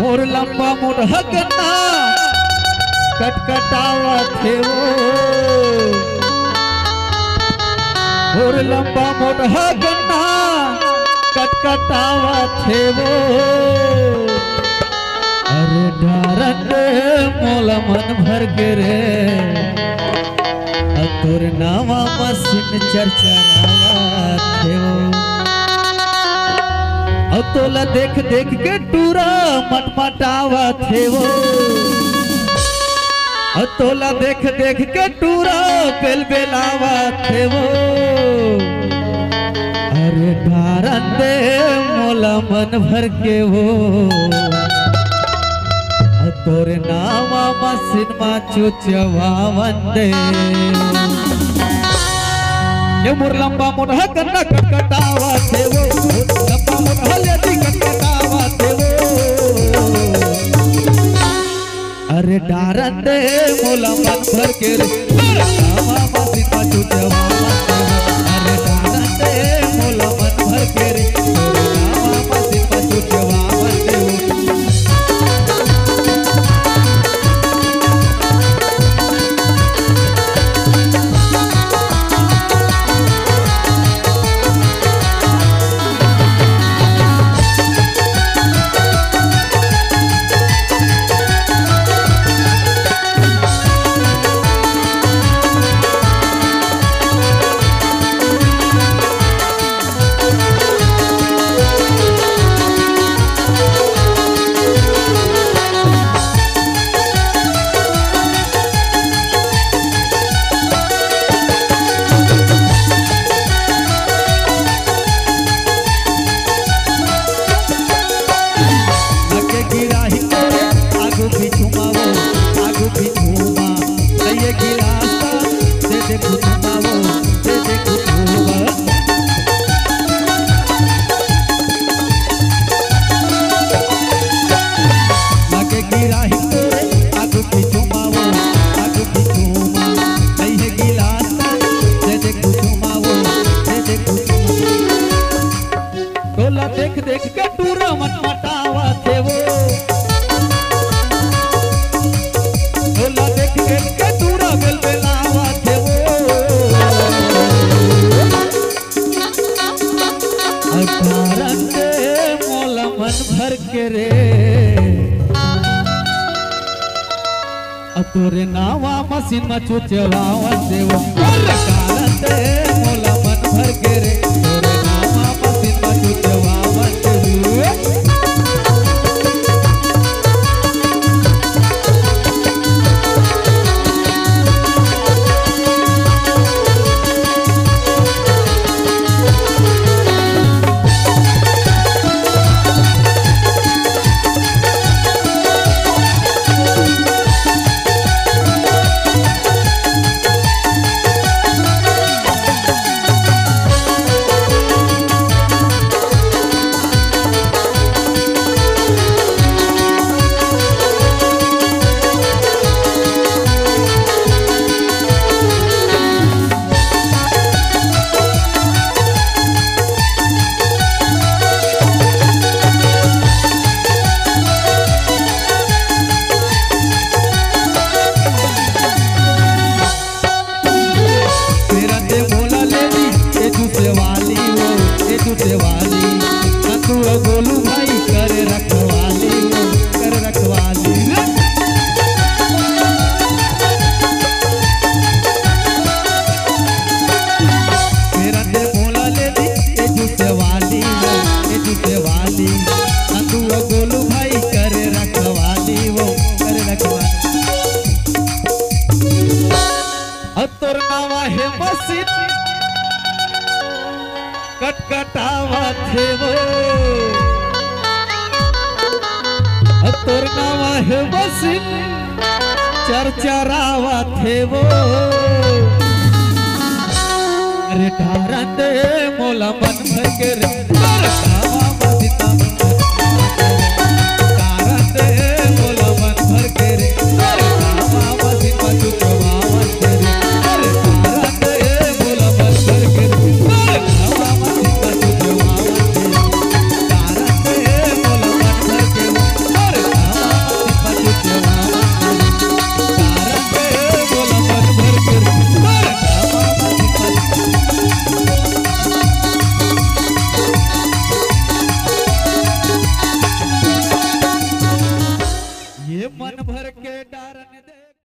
मोर लंबा मोटा गन्ना कटकटावा थे वो, मोर लंबा मोटा गन्ना कटकटावा थे वो। अरे डारन मोला मन भर के रे तोर नावा मसीन चरचरावा थे वो। तोला देख देख के टूरा मटमटावा थे वो, तोला देख देख के टूरा बेलबेलावा थे वो। अरे ढारन दे मोला मन भर के वो, तोरे नावा मसीन मा चुचवावन दे। ये मोर लंबा मोटा गन्ना कटकटावा थे वो, लंबा मोटा लेती कटकटावा थे वो। अरे डारन दे मोला मन भर के रे नावा मसीन मा चुचवावन दे। अरे डारन दे मोला मन भर के रे नावा मसीन मा चुचवावन दे। देख देख के टूरा मटमटावा थे वो, तोला देख देख के टूरा बेलबेलावा थे वो। अठारन दे मोला मन भर के रे तोरे नावा मसीन मा चुचवावन दे वो। अठारन दे मोला मन भर के रे तोरे नावा मसीन मा चुचवावन दे। गोलू भाई कर रखवाली कर रखवाली। मेरा दे बोला ले दी ये जूते वाली नंदू गोलू भाई कर रखवाली वो कर रखवाली। तोर नावा है मसीन कटकटावा थे वो, तोर नावा है मसीन चरचरावा थे वो। अरे ढारन दे मोला मन भर के रे